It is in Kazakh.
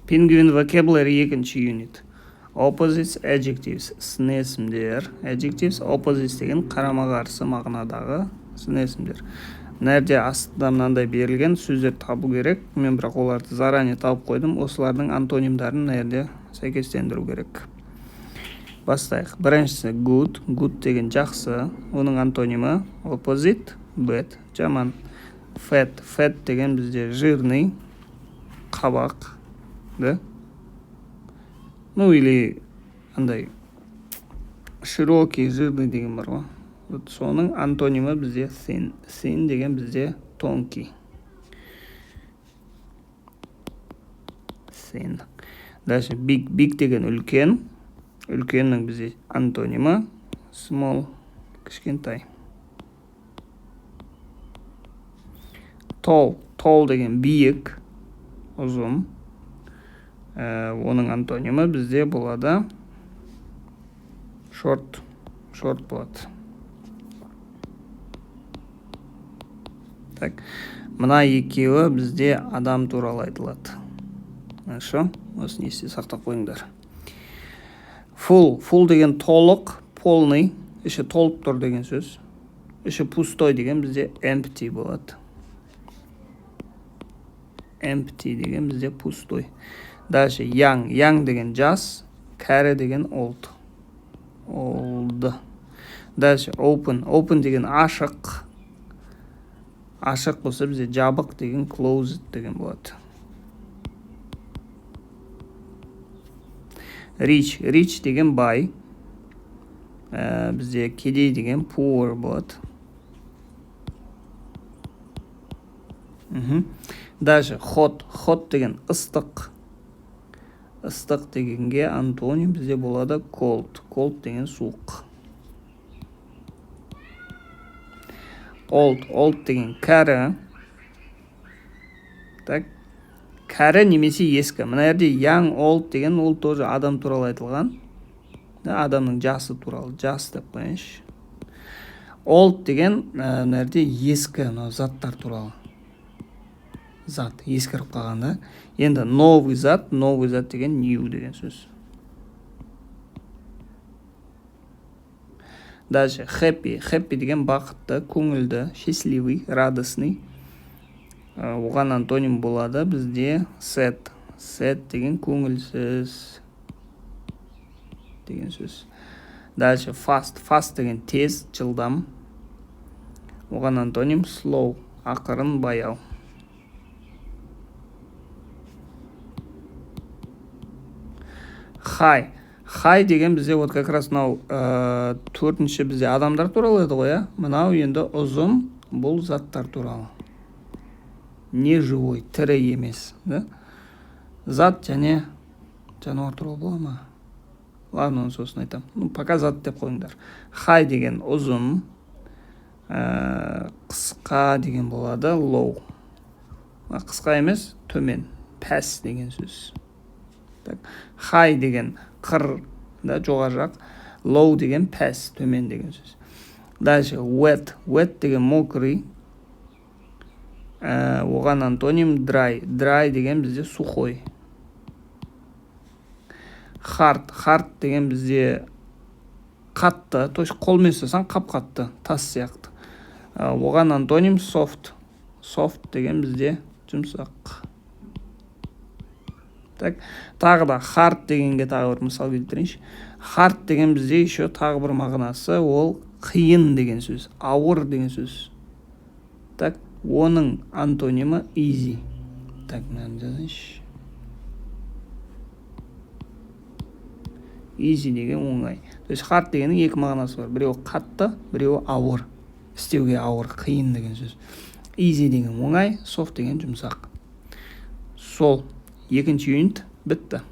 Penguin vocabulary екінші unit. Opposites, adjectives, сын есімдер. Adjectives, opposites деген қарама-қарсы мағынадағы сын есімдер. Мына жерде астында мынандай берілген сөздер табу керек. Мен бірақ оларды заранее тауып қойдым. Осылардың антонимдарын мына жерде сәйкестендіру керек. Бастайық. Біріншісі good. Good деген жақсы. Оның антонимі opposite, bad, жаман. Fat. Fat деген бізде жирный, қабақ. Да? Ну или андай широкий, жирный деген бар ғой. Вот соның антонимі бізде thin. Thin деген бізде тонкий. Thin. Дальше big. Big деген үлкен. Үлкеннің бізде антонимі small, кішкентай. Tall. Tall деген биік, ұзын. Оның антонимі бізде болады short. Short болады. Так. Мына екеуі бізде адам туралы айтылады. Хорошо? Осыны есте сақтап қойыңдар. Full. Full деген толық, полный, іші толып тұр деген сөз. Іші пустой деген бізде empty болады. Empty деген бізде пустой. Дальше young. Young деген жас, кәрі деген old. Old. Дальше open. Open деген ашық. Ашық болса бізде жабық деген closed деген болады. Rich. Rich деген бай. Бізде кедей деген poor болады. Дальше hot. Hot деген ыстық. Ыстық дегенге антоним бізде болады cold. Cold деген суық. Old. Old деген кәрі. Так. Кәрі немесе ескі. Мына жерде young, old деген ол тоже адам туралы айтылған. Адамның жасы туралы. Жас деп қойыңызшы. Old деген мына жерде ескі заттар туралы. Зат ескіріп қалғанда. Енді новый зат деген new деген сөз. Дальше happy. Happy деген бақытты, көңілді, счастливый, радостный. Оған антоним болады бізде sad. Sad деген көңілсіз деген сөз. Дальше fast. Fast деген тез, жылдам. Оған антоним slow, ақырын, баяу. High. High деген бізде вот как раз мынау төртінші бізде адамдар туралы еді ғой, мынау енді ұзын, бұл заттар туралы. Не живой, тірі емес, да? Зат және жануар туралы бола ма? Ладно, оны сосын айтам. Пока зат деп қойыңдар. High деген ұзын, қысқа деген болады, low. Қысқа емес, төмен, pass деген сөз. High деген қыр, жоғары жақ. Low деген pass, төмен деген сөз. Дальше wet. Wet деген мокрый. Оған антоним dry. Dry деген бізде сухой. Hard. Hard деген бізде қатты. То есть қолмен ұстасаң қап-қатты, тас сияқты. Оған антоним soft. Soft деген бізде жұмсақ. Так, тағы да hard дегенге тағы бір мысал келтірейінші. Hard деген бізде еще тағы бір мағынасы, ол қиын деген сөз, ауыр деген сөз. Так, оның антонимі easy. Так, мынаны жазайыншы. Easy деген оңай. То есть hard дегеннің екі мағынасы бар. Біреуі қатты, біреуі ауыр. Істеуге ауыр, қиын деген сөз. Easy деген оңай, soft деген жұмсақ. Сол. Екінші юнит бітті.